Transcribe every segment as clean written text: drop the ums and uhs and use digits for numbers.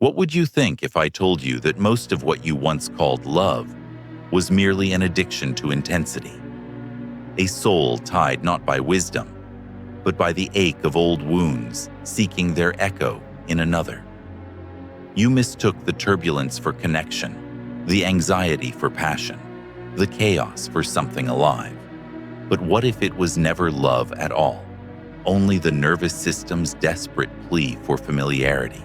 What would you think if I told you that most of what you once called love was merely an addiction to intensity? A soul tied not by wisdom, but by the ache of old wounds seeking their echo in another. You mistook the turbulence for connection, the anxiety for passion, the chaos for something alive. But what if it was never love at all? Only the nervous system's desperate plea for familiarity.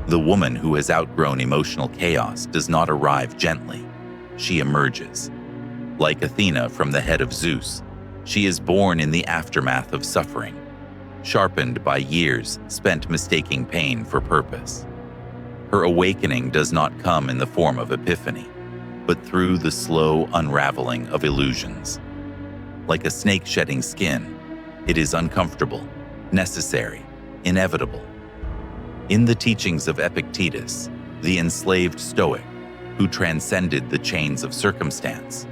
The woman who has outgrown emotional chaos does not arrive gently. She emerges. Like Athena from the head of Zeus, she is born in the aftermath of suffering, sharpened by years spent mistaking pain for purpose. Her awakening does not come in the form of epiphany, but through the slow unraveling of illusions. Like a snake shedding skin, it is uncomfortable, necessary, inevitable. In the teachings of Epictetus, the enslaved Stoic, who transcended the chains of circumstance,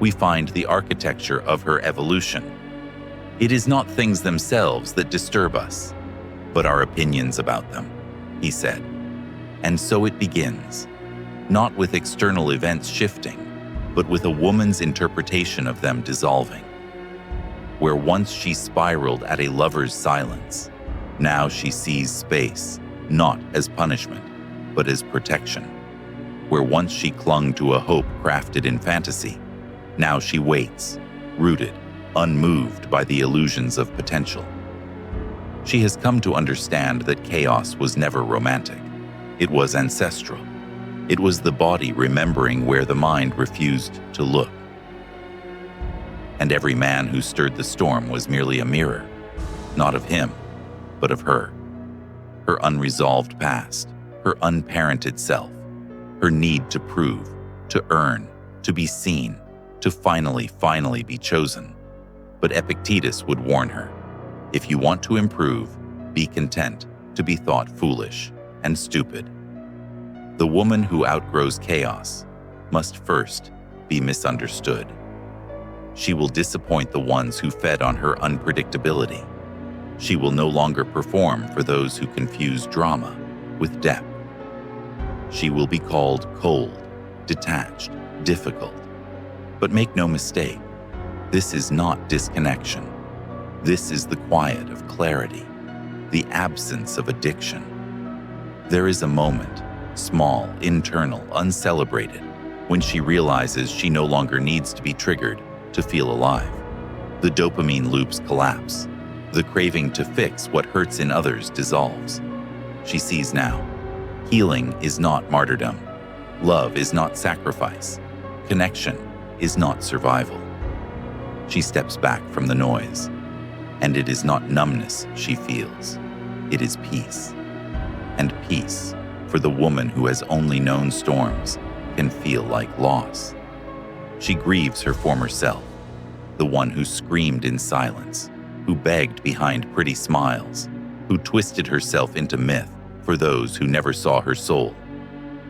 we find the architecture of her evolution. It is not things themselves that disturb us, but our opinions about them, he said. And so it begins, not with external events shifting, but with a woman's interpretation of them dissolving. Where once she spiraled at a lover's silence, now she sees space, not as punishment, but as protection. Where once she clung to a hope crafted in fantasy, now she waits, rooted, unmoved by the illusions of potential. She has come to understand that chaos was never romantic. It was ancestral. It was the body remembering where the mind refused to look. And every man who stirred the storm was merely a mirror, not of him, but of her. Her unresolved past, her unparented self, her need to prove, to earn, to be seen, to finally be chosen. But Epictetus would warn her, if you want to improve, be content to be thought foolish and stupid. The woman who outgrows chaos must first be misunderstood. She will disappoint the ones who fed on her unpredictability. She will no longer perform for those who confuse drama with depth. She will be called cold, detached, difficult. But make no mistake, this is not disconnection. This is the quiet of clarity, the absence of addiction. There is a moment, small, internal, uncelebrated, when she realizes she no longer needs to be triggered to feel alive. The dopamine loops collapse. The craving to fix what hurts in others dissolves. She sees now, healing is not martyrdom. Love is not sacrifice. Connection is not survival. She steps back from the noise, and it is not numbness she feels. It is peace. And peace, for the woman who has only known storms, can feel like loss. She grieves her former self, the one who screamed in silence, who begged behind pretty smiles, who twisted herself into myth for those who never saw her soul.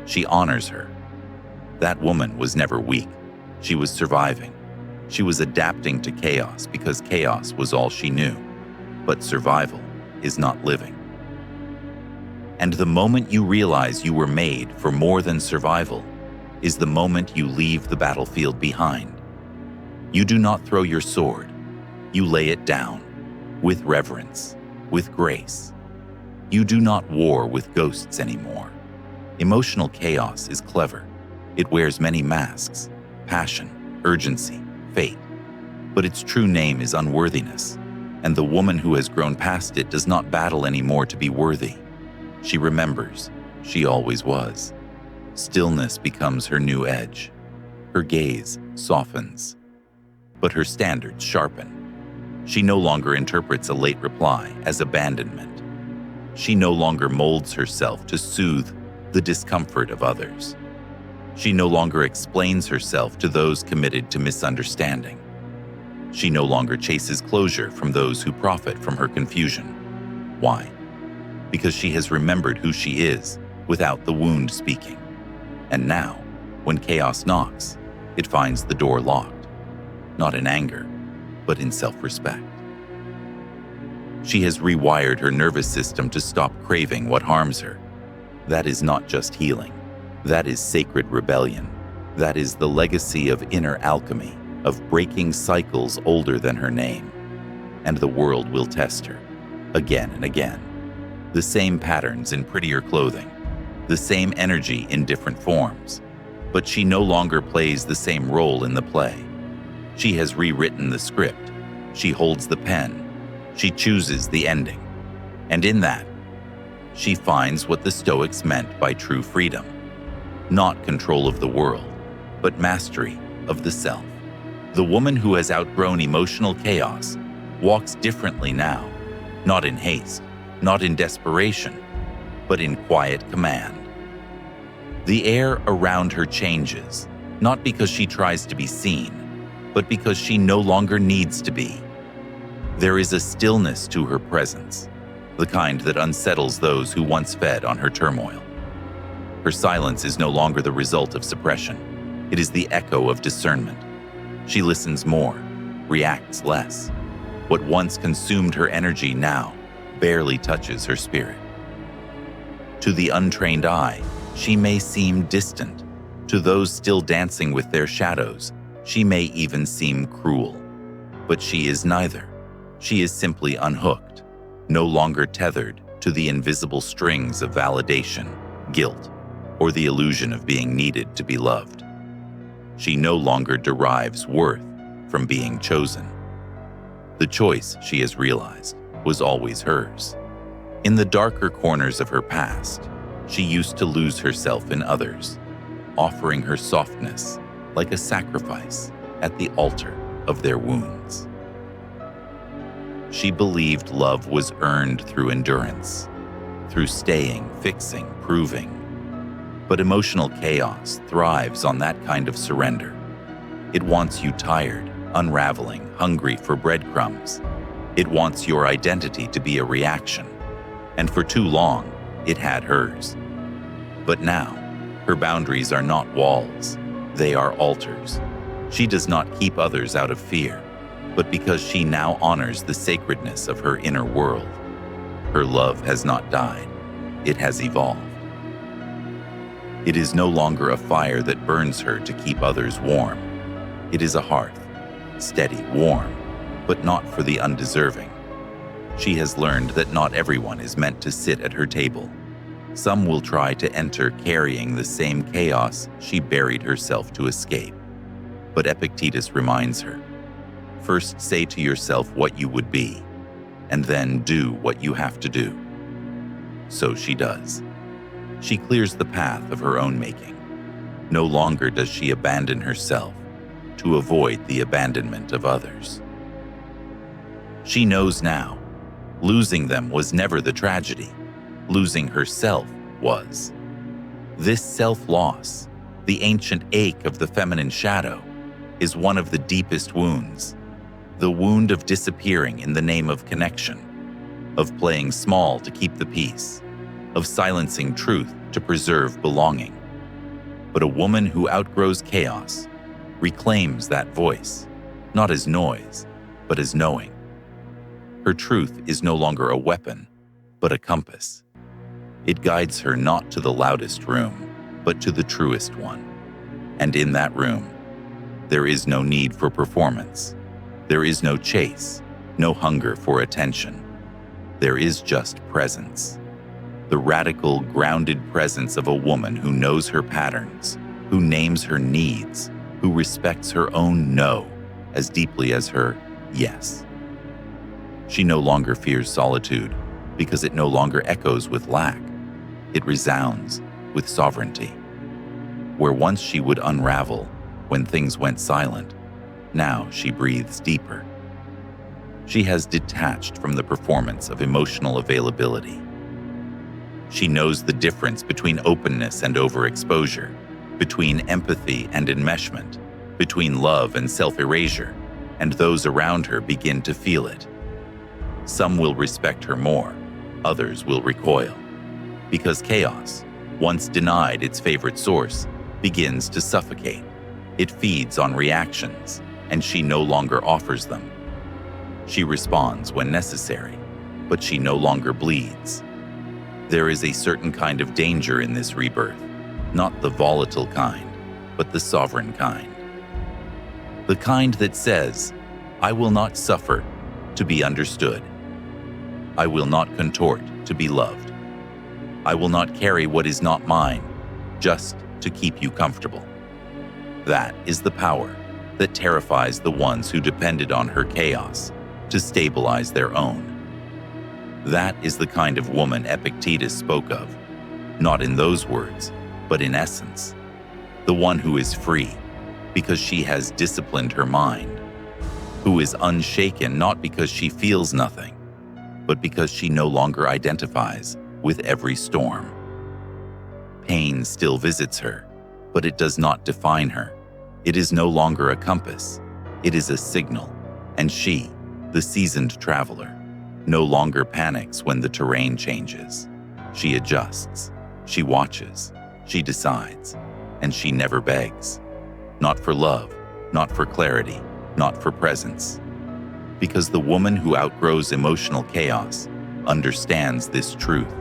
She honors her. That woman was never weak. She was surviving. She was adapting to chaos because chaos was all she knew. But survival is not living. And the moment you realize you were made for more than survival is the moment you leave the battlefield behind. You do not throw your sword. You lay it down with reverence, with grace. You do not war with ghosts anymore. Emotional chaos is clever. It wears many masks: passion, urgency, fate. But its true name is unworthiness, and the woman who has grown past it does not battle anymore to be worthy. She remembers, she always was. Stillness becomes her new edge. Her gaze softens, but her standards sharpen. She no longer interprets a late reply as abandonment. She no longer molds herself to soothe the discomfort of others. She no longer explains herself to those committed to misunderstanding. She no longer chases closure from those who profit from her confusion. Why? Because she has remembered who she is without the wound speaking. And now, when chaos knocks, it finds the door locked, not in anger, but in self-respect. She has rewired her nervous system to stop craving what harms her. That is not just healing. That is sacred rebellion. That is the legacy of inner alchemy, of breaking cycles older than her name. And the world will test her, again and again. The same patterns in prettier clothing, the same energy in different forms. But she no longer plays the same role in the play. She has rewritten the script. She holds the pen. She chooses the ending. And in that, she finds what the Stoics meant by true freedom. Not control of the world, but mastery of the self. The woman who has outgrown emotional chaos walks differently now, not in haste, not in desperation, but in quiet command. The air around her changes, not because she tries to be seen, but because she no longer needs to be. There is a stillness to her presence, the kind that unsettles those who once fed on her turmoil. Her silence is no longer the result of suppression. It is the echo of discernment. She listens more, reacts less. What once consumed her energy now barely touches her spirit. To the untrained eye, she may seem distant. To those still dancing with their shadows, she may even seem cruel. But she is neither. She is simply unhooked, no longer tethered to the invisible strings of validation, guilt, or the illusion of being needed to be loved. She no longer derives worth from being chosen. The choice, she has realized, was always hers. In the darker corners of her past, she used to lose herself in others, offering her softness like a sacrifice at the altar of their wounds. She believed love was earned through endurance, through staying, fixing, proving. But emotional chaos thrives on that kind of surrender. It wants you tired, unraveling, hungry for breadcrumbs. It wants your identity to be a reaction. And for too long, it had hers. But now, her boundaries are not walls. They are altars. She does not keep others out of fear, but because she now honors the sacredness of her inner world. Her love has not died. It has evolved. It is no longer a fire that burns her to keep others warm. It is a hearth, steady, warm, but not for the undeserving. She has learned that not everyone is meant to sit at her table. Some will try to enter carrying the same chaos she buried herself to escape. But Epictetus reminds her, first say to yourself what you would be, and then do what you have to do. So she does. She clears the path of her own making. No longer does she abandon herself to avoid the abandonment of others. She knows now, losing them was never the tragedy. Losing herself was. This self-loss, the ancient ache of the feminine shadow, is one of the deepest wounds. The wound of disappearing in the name of connection, of playing small to keep the peace, of silencing truth to preserve belonging. But a woman who outgrows chaos reclaims that voice, not as noise, but as knowing. Her truth is no longer a weapon, but a compass. It guides her not to the loudest room, but to the truest one. And in that room, there is no need for performance. There is no chase, no hunger for attention. There is just presence. The radical, grounded presence of a woman who knows her patterns, who names her needs, who respects her own no as deeply as her yes. She no longer fears solitude because it no longer echoes with lack. It resounds with sovereignty. Where once she would unravel when things went silent, now she breathes deeper. She has detached from the performance of emotional availability. She knows the difference between openness and overexposure, between empathy and enmeshment, between love and self-erasure, and those around her begin to feel it. Some will respect her more, others will recoil. Because chaos, once denied its favorite source, begins to suffocate. It feeds on reactions, and she no longer offers them. She responds when necessary, but she no longer bleeds. There is a certain kind of danger in this rebirth, not the volatile kind, but the sovereign kind. The kind that says, I will not suffer to be understood. I will not contort to be loved. I will not carry what is not mine, just to keep you comfortable. That is the power that terrifies the ones who depended on her chaos to stabilize their own. That is the kind of woman Epictetus spoke of, not in those words, but in essence. The one who is free because she has disciplined her mind, who is unshaken not because she feels nothing, but because she no longer identifies with every storm. Pain still visits her, but it does not define her. It is no longer a compass, it is a signal, and she, the seasoned traveler, no longer panics when the terrain changes. She adjusts, she watches, she decides, and she never begs. Not for love, not for clarity, not for presence. Because the woman who outgrows emotional chaos understands this truth.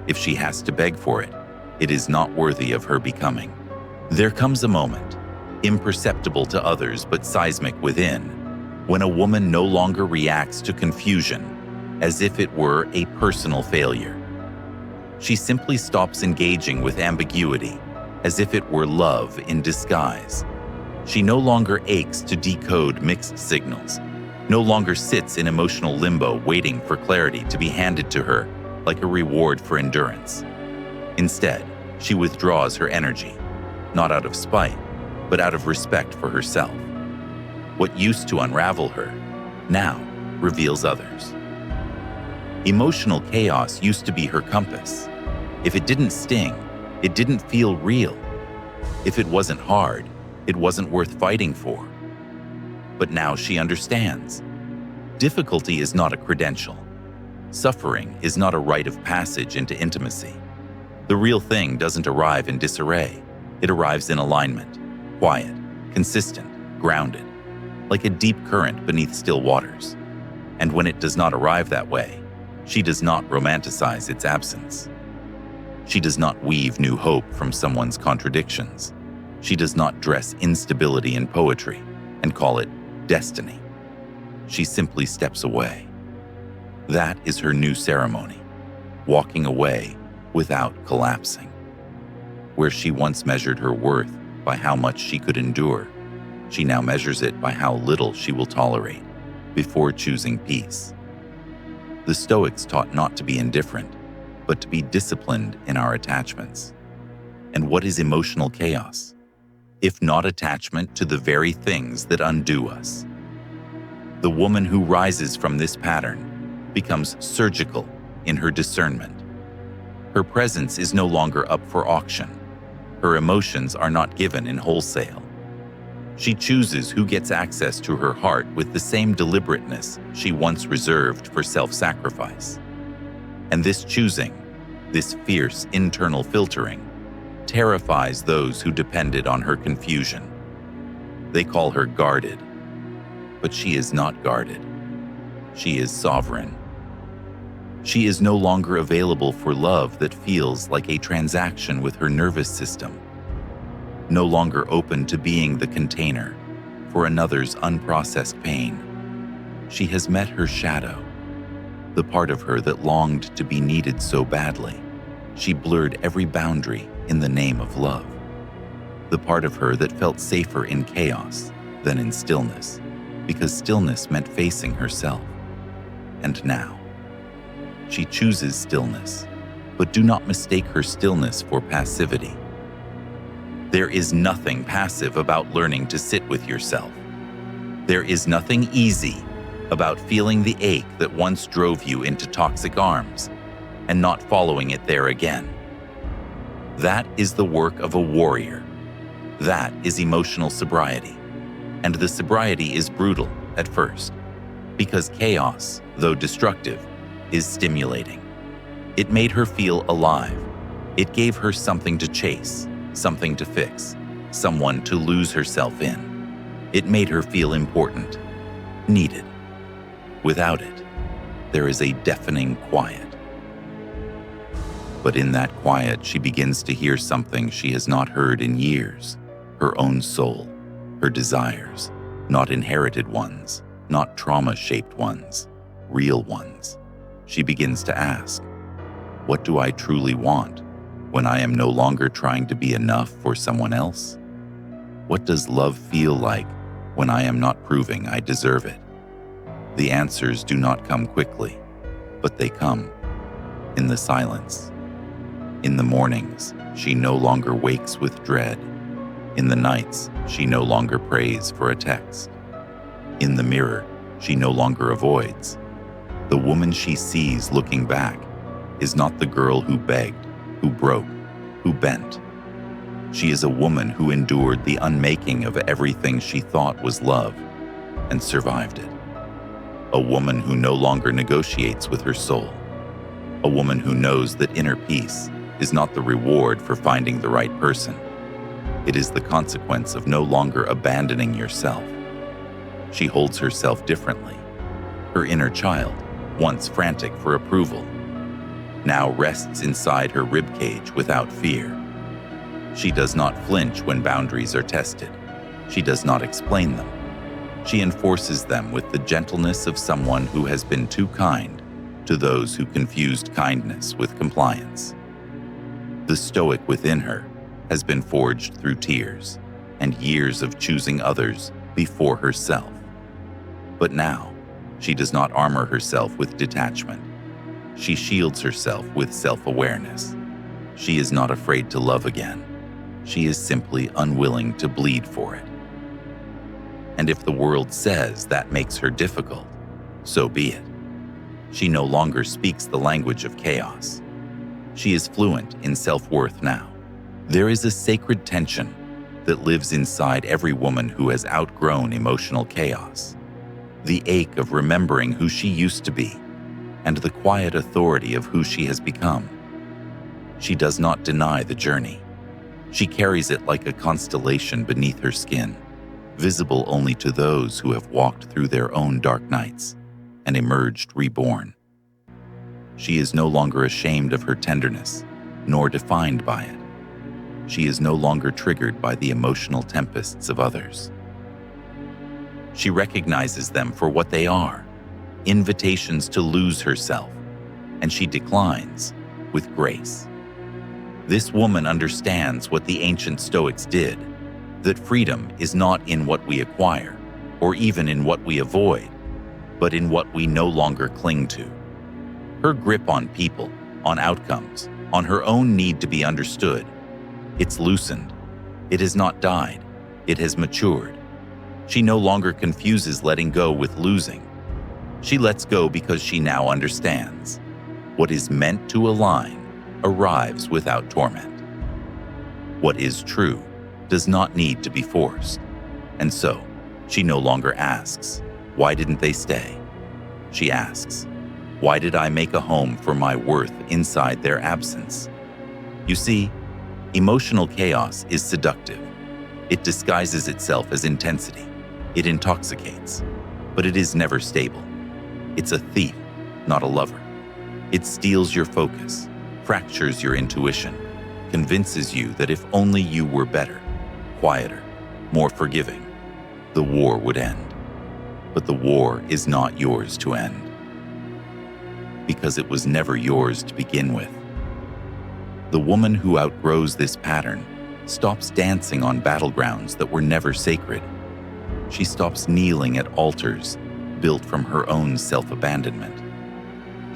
If she has to beg for it, it is not worthy of her becoming. There comes a moment, imperceptible to others but seismic within, when a woman no longer reacts to confusion as if it were a personal failure. She simply stops engaging with ambiguity as if it were love in disguise. She no longer aches to decode mixed signals, no longer sits in emotional limbo waiting for clarity to be handed to her like a reward for endurance. Instead, she withdraws her energy, not out of spite, but out of respect for herself. What used to unravel her now reveals others. Emotional chaos used to be her compass. If it didn't sting, it didn't feel real. If it wasn't hard, it wasn't worth fighting for. But now she understands. Difficulty is not a credential. Suffering is not a rite of passage into intimacy. The real thing doesn't arrive in disarray. It arrives in alignment, quiet, consistent, grounded, like a deep current beneath still waters. And when it does not arrive that way, she does not romanticize its absence. She does not weave new hope from someone's contradictions. She does not dress instability in poetry and call it destiny. She simply steps away. That is her new ceremony, walking away without collapsing. Where she once measured her worth by how much she could endure, she now measures it by how little she will tolerate before choosing peace. The Stoics taught not to be indifferent, but to be disciplined in our attachments. And what is emotional chaos, if not attachment to the very things that undo us? The woman who rises from this pattern becomes surgical in her discernment. Her presence is no longer up for auction. Her emotions are not given in wholesale. She chooses who gets access to her heart with the same deliberateness she once reserved for self-sacrifice. And this choosing, this fierce internal filtering, terrifies those who depended on her confusion. They call her guarded, but she is not guarded. She is sovereign. She is no longer available for love that feels like a transaction with her nervous system, no longer open to being the container for another's unprocessed pain. She has met her shadow, the part of her that longed to be needed so badly. She blurred every boundary in the name of love, the part of her that felt safer in chaos than in stillness, because stillness meant facing herself. And now, she chooses stillness, but do not mistake her stillness for passivity. There is nothing passive about learning to sit with yourself. There is nothing easy about feeling the ache that once drove you into toxic arms and not following it there again. That is the work of a warrior. That is emotional sobriety. And the sobriety is brutal at first, because chaos, though destructive, is stimulating. It made her feel alive. It gave her something to chase, something to fix, someone to lose herself in. It made her feel important, needed. Without it, there is a deafening quiet. But in that quiet, she begins to hear something she has not heard in years: her own soul, her desires, not inherited ones, not trauma-shaped ones, real ones. She begins to ask, what do I truly want when I am no longer trying to be enough for someone else? What does love feel like when I am not proving I deserve it? The answers do not come quickly, but they come in the silence. In the mornings, she no longer wakes with dread. In the nights, she no longer prays for a text. In the mirror, she no longer avoids. The woman she sees looking back is not the girl who begged, who broke, who bent. She is a woman who endured the unmaking of everything she thought was love and survived it. A woman who no longer negotiates with her soul. A woman who knows that inner peace is not the reward for finding the right person. It is the consequence of no longer abandoning yourself. She holds herself differently. Her inner child, once frantic for approval, now rests inside her ribcage without fear. She does not flinch when boundaries are tested. She does not explain them. She enforces them with the gentleness of someone who has been too kind to those who confused kindness with compliance. The Stoic within her has been forged through tears and years of choosing others before herself. But now, she does not armor herself with detachment. She shields herself with self-awareness. She is not afraid to love again. She is simply unwilling to bleed for it. And if the world says that makes her difficult, so be it. She no longer speaks the language of chaos. She is fluent in self-worth now. There is a sacred tension that lives inside every woman who has outgrown emotional chaos. The ache of remembering who she used to be and the quiet authority of who she has become. She does not deny the journey. She carries it like a constellation beneath her skin, visible only to those who have walked through their own dark nights and emerged reborn. She is no longer ashamed of her tenderness, nor defined by it. She is no longer triggered by the emotional tempests of others. She recognizes them for what they are, invitations to lose herself, and she declines with grace. This woman understands what the ancient Stoics did, that freedom is not in what we acquire, or even in what we avoid, but in what we no longer cling to. Her grip on people, on outcomes, on her own need to be understood, it's loosened. It has not died. It has matured. She no longer confuses letting go with losing. She lets go because she now understands. What is meant to align arrives without torment. What is true does not need to be forced. And so, she no longer asks, why didn't they stay? She asks, why did I make a home for my worth inside their absence? You see, emotional chaos is seductive. It disguises itself as intensity. It intoxicates, but it is never stable. It's a thief, not a lover. It steals your focus, fractures your intuition, convinces you that if only you were better, quieter, more forgiving, the war would end. But the war is not yours to end, because it was never yours to begin with. The woman who outgrows this pattern stops dancing on battlegrounds that were never sacred. She stops kneeling at altars built from her own self-abandonment.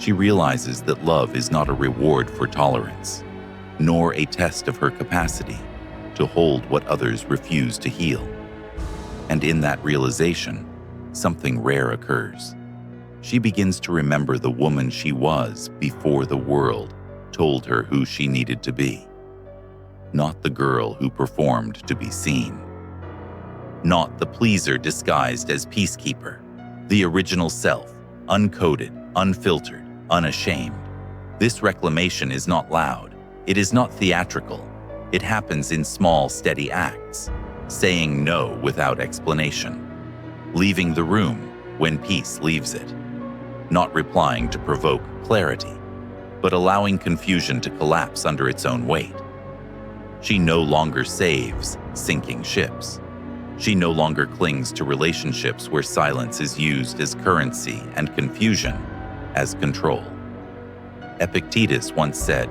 She realizes that love is not a reward for tolerance, nor a test of her capacity to hold what others refuse to heal. And in that realization, something rare occurs. She begins to remember the woman she was before the world told her who she needed to be. Not the girl who performed to be seen. Not the pleaser disguised as peacekeeper. The original self, uncoded, unfiltered, unashamed. This reclamation is not loud. It is not theatrical. It happens in small, steady acts, saying no without explanation, leaving the room when peace leaves it, not replying to provoke clarity, but allowing confusion to collapse under its own weight. She no longer saves sinking ships. She no longer clings to relationships where silence is used as currency and confusion as control. Epictetus once said,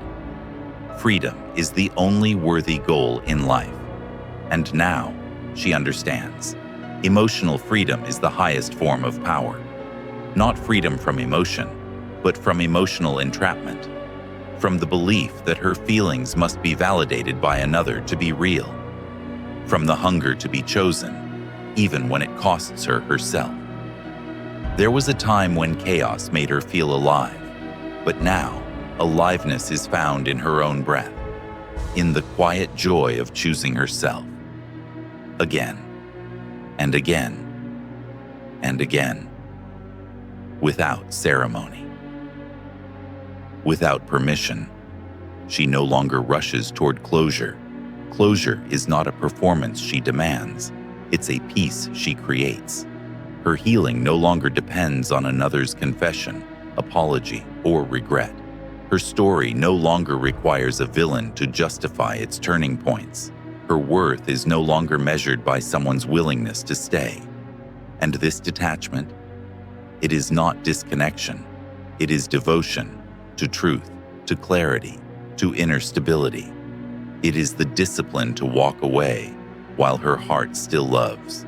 "Freedom is the only worthy goal in life." And now she understands. Emotional freedom is the highest form of power. Not freedom from emotion, but from emotional entrapment. From the belief that her feelings must be validated by another to be real. From the hunger to be chosen, even when it costs her herself. There was a time when chaos made her feel alive, but now aliveness is found in her own breath, in the quiet joy of choosing herself. Again, and again, and again, without ceremony. Without permission, she no longer rushes toward closure. Closure is not a performance she demands, it's a peace she creates. Her healing no longer depends on another's confession, apology, or regret. Her story no longer requires a villain to justify its turning points. Her worth is no longer measured by someone's willingness to stay. And this detachment, it is not disconnection, it is devotion to truth, to clarity, to inner stability. It is the discipline to walk away while her heart still loves,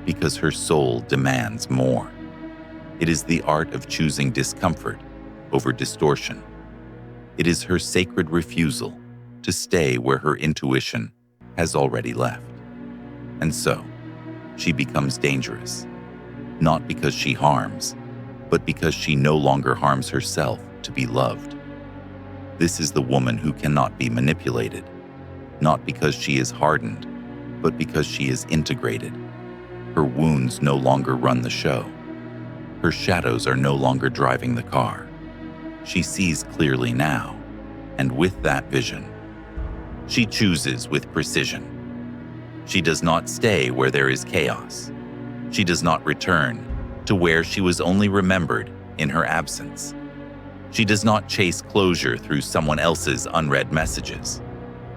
because her soul demands more. It is the art of choosing discomfort over distortion. It is her sacred refusal to stay where her intuition has already left. And so, she becomes dangerous, not because she harms, but because she no longer harms herself to be loved. This is the woman who cannot be manipulated, not because she is hardened, but because she is integrated. Her wounds no longer run the show. Her shadows are no longer driving the car. She sees clearly now, and with that vision, she chooses with precision. She does not stay where there is chaos. She does not return to where she was only remembered in her absence. She does not chase closure through someone else's unread messages.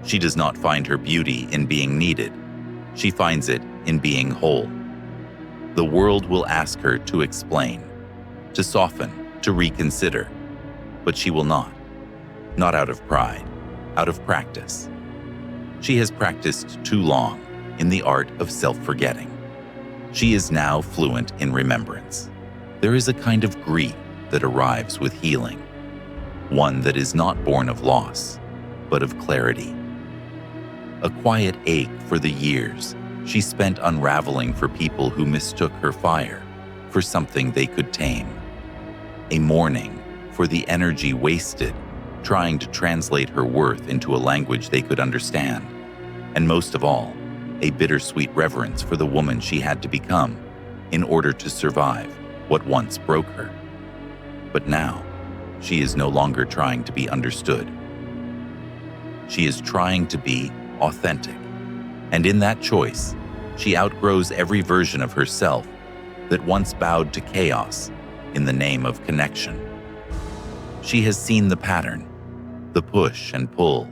She does not find her beauty in being needed. She finds it in being whole. The world will ask her to explain, to soften, to reconsider, but she will not. Not out of pride, out of practice. She has practiced too long in the art of self-forgetting. She is now fluent in remembrance. There is a kind of grief that arrives with healing, one that is not born of loss, but of clarity. A quiet ache for the years she spent unraveling for people who mistook her fire for something they could tame. A mourning for the energy wasted trying to translate her worth into a language they could understand. And most of all, a bittersweet reverence for the woman she had to become in order to survive what once broke her. But now, she is no longer trying to be understood. She is trying to be authentic. And in that choice, she outgrows every version of herself that once bowed to chaos in the name of connection. She has seen the pattern, the push and pull,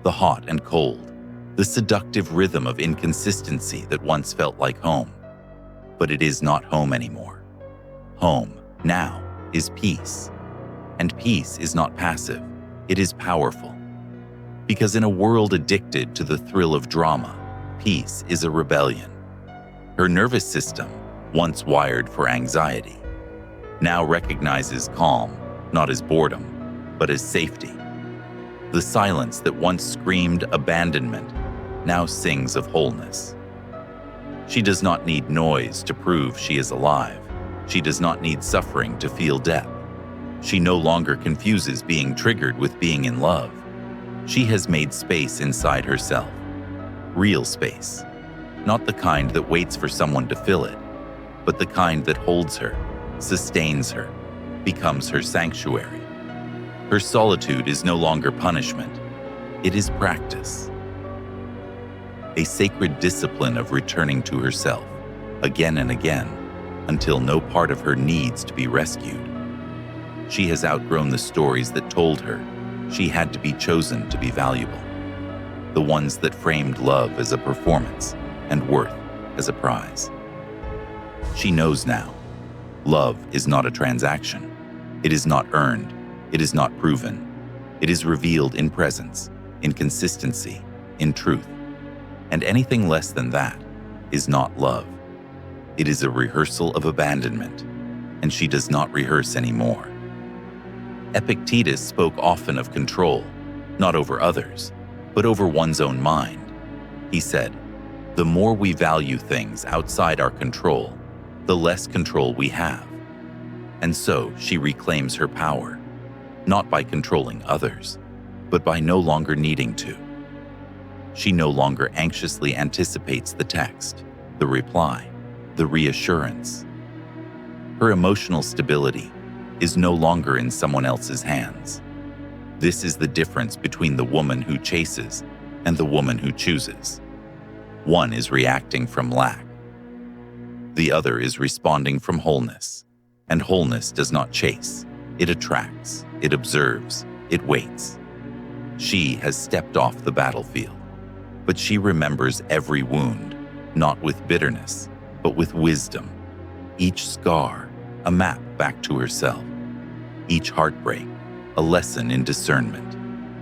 the hot and cold, the seductive rhythm of inconsistency that once felt like home. But it is not home anymore. Home, now, is peace. And peace is not passive, it is powerful. Because in a world addicted to the thrill of drama, peace is a rebellion. Her nervous system, once wired for anxiety, now recognizes calm not as boredom, but as safety. The silence that once screamed abandonment now sings of wholeness. She does not need noise to prove she is alive. She does not need suffering to feel death. She no longer confuses being triggered with being in love. She has made space inside herself. Real space. Not the kind that waits for someone to fill it, but the kind that holds her, sustains her, becomes her sanctuary. Her solitude is no longer punishment. It is practice. A sacred discipline of returning to herself, again and again, until no part of her needs to be rescued. She has outgrown the stories that told her she had to be chosen to be valuable, the ones that framed love as a performance and worth as a prize. She knows now, love is not a transaction. It is not earned. It is not proven. It is revealed in presence, in consistency, in truth. And anything less than that is not love. It is a rehearsal of abandonment, and she does not rehearse anymore. Epictetus spoke often of control, not over others, but over one's own mind. He said, "The more we value things outside our control, the less control we have." And so she reclaims her power, not by controlling others, but by no longer needing to. She no longer anxiously anticipates the text, the reply, the reassurance. Her emotional stability is no longer in someone else's hands. This is the difference between the woman who chases and the woman who chooses. One is reacting from lack. The other is responding from wholeness. And wholeness does not chase. It attracts, it observes, it waits. She has stepped off the battlefield, but she remembers every wound, not with bitterness, but with wisdom. Each scar, a map back to herself. Each heartbreak, a lesson in discernment.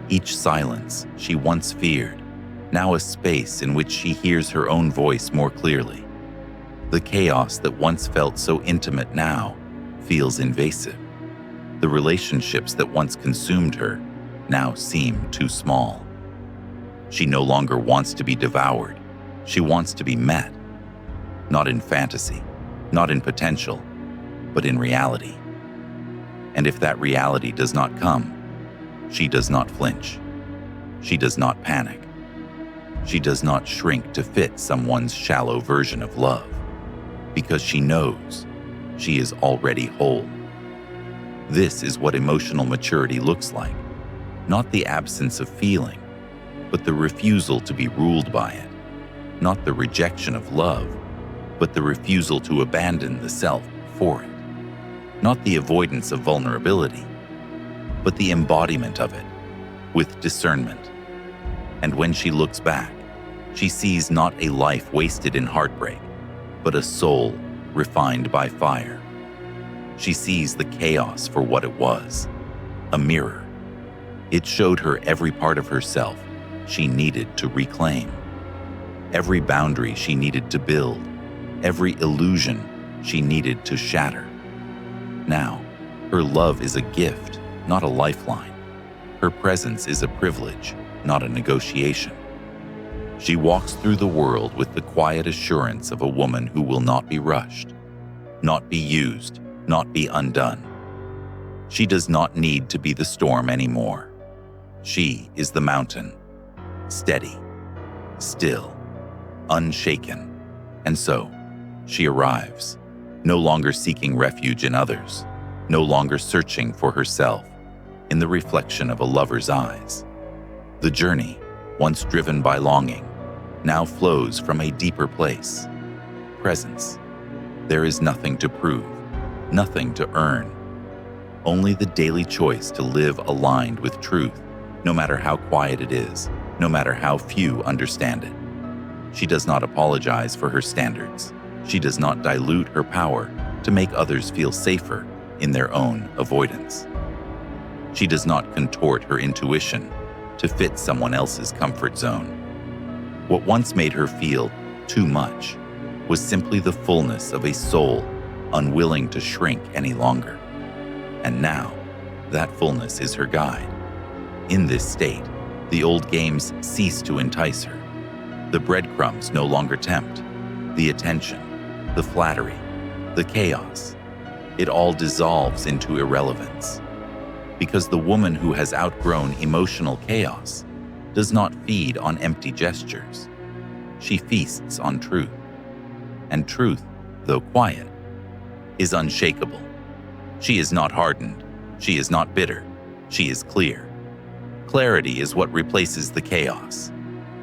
Each silence she once feared, now a space in which she hears her own voice more clearly. The chaos that once felt so intimate now feels invasive. The relationships that once consumed her now seem too small. She no longer wants to be devoured. She wants to be met. Not in fantasy, not in potential, but in reality. And if that reality does not come, she does not flinch. She does not panic. She does not shrink to fit someone's shallow version of love, because she knows she is already whole. This is what emotional maturity looks like, not the absence of feeling, but the refusal to be ruled by it, not the rejection of love, but the refusal to abandon the self for it, not the avoidance of vulnerability, but the embodiment of it, with discernment. And when she looks back, she sees not a life wasted in heartbreak, but a soul refined by fire. She sees the chaos for what it was, a mirror. It showed her every part of herself she needed to reclaim, every boundary she needed to build, every illusion she needed to shatter. Now, her love is a gift, not a lifeline. Her presence is a privilege, not a negotiation. She walks through the world with the quiet assurance of a woman who will not be rushed, not be used, not be undone. She does not need to be the storm anymore. She is the mountain, steady, still, unshaken. And so, she arrives, no longer seeking refuge in others, no longer searching for herself in the reflection of a lover's eyes. The journey, once driven by longing, now flows from a deeper place, presence. There is nothing to prove, nothing to earn, only the daily choice to live aligned with truth, no matter how quiet it is, no matter how few understand it. She does not apologize for her standards. She does not dilute her power to make others feel safer in their own avoidance. She does not contort her intuition to fit someone else's comfort zone. What once made her feel too much was simply the fullness of a soul unwilling to shrink any longer. And now, that fullness is her guide. In this state, the old games cease to entice her. The breadcrumbs no longer tempt. The attention, the flattery, the chaos, it all dissolves into irrelevance. Because the woman who has outgrown emotional chaos does not feed on empty gestures. She feasts on truth. And truth, though quiet, is unshakable. She is not hardened. She is not bitter. She is clear. Clarity is what replaces the chaos.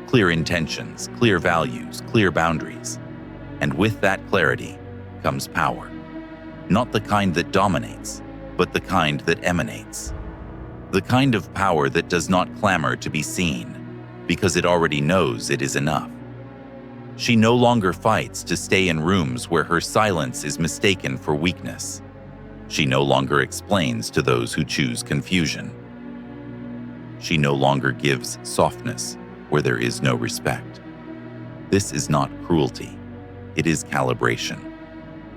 Clear intentions, clear values, clear boundaries. And with that clarity comes power. Not the kind that dominates, but the kind that emanates. The kind of power that does not clamor to be seen, because it already knows it is enough. She no longer fights to stay in rooms where her silence is mistaken for weakness. She no longer explains to those who choose confusion. She no longer gives softness where there is no respect. This is not cruelty, it is calibration.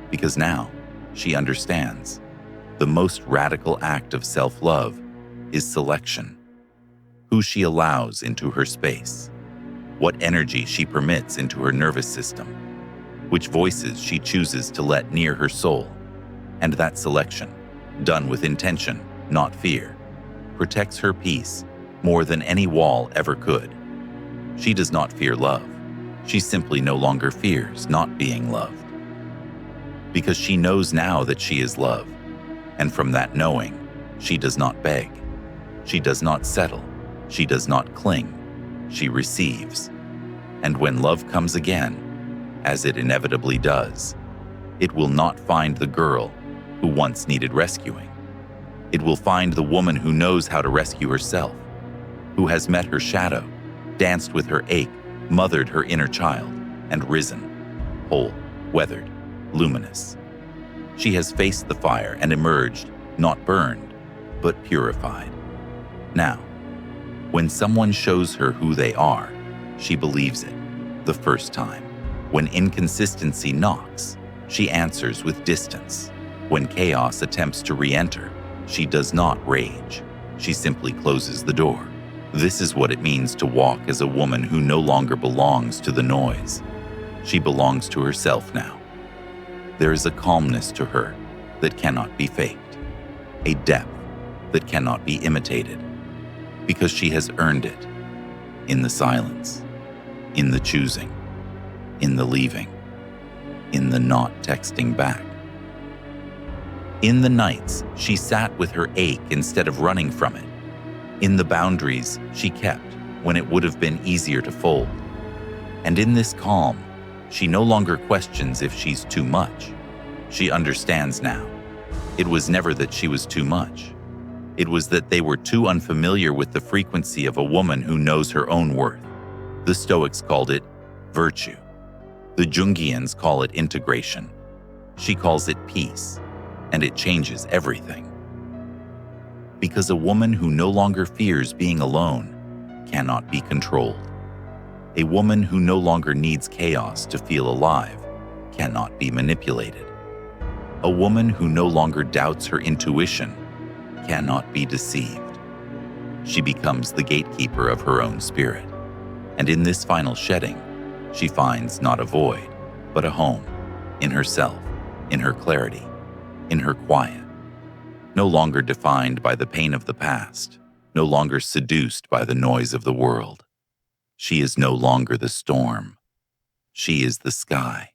Because now she understands the most radical act of self-love is selection. Who she allows into her space, what energy she permits into her nervous system, which voices she chooses to let near her soul. And that selection, done with intention, not fear, protects her peace more than any wall ever could. She does not fear love. She simply no longer fears not being loved. Because she knows now that she is love, and from that knowing, she does not beg. She does not settle. She does not cling. She receives. And when love comes again, as it inevitably does, it will not find the girl who once needed rescuing. It will find the woman who knows how to rescue herself, who has met her shadow, danced with her ache, mothered her inner child, and risen, whole, weathered, luminous. She has faced the fire and emerged, not burned, but purified. Now, when someone shows her who they are, she believes it the first time. When inconsistency knocks, she answers with distance. When chaos attempts to re-enter, she does not rage. She simply closes the door. This is what it means to walk as a woman who no longer belongs to the noise. She belongs to herself now. There is a calmness to her that cannot be faked, a depth that cannot be imitated, because she has earned it in the silence, in the choosing, in the leaving, in the not texting back. In the nights, she sat with her ache instead of running from it. In the boundaries she kept when it would have been easier to fold. And in this calm, she no longer questions if she's too much. She understands now. It was never that she was too much. It was that they were too unfamiliar with the frequency of a woman who knows her own worth. The Stoics called it virtue. The Jungians call it integration. She calls it peace, and it changes everything. Because a woman who no longer fears being alone cannot be controlled. A woman who no longer needs chaos to feel alive cannot be manipulated. A woman who no longer doubts her intuition cannot be deceived. She becomes the gatekeeper of her own spirit. And in this final shedding, she finds not a void, but a home, in herself, in her clarity, in her quiet. No longer defined by the pain of the past, no longer seduced by the noise of the world. She is no longer the storm. She is the sky.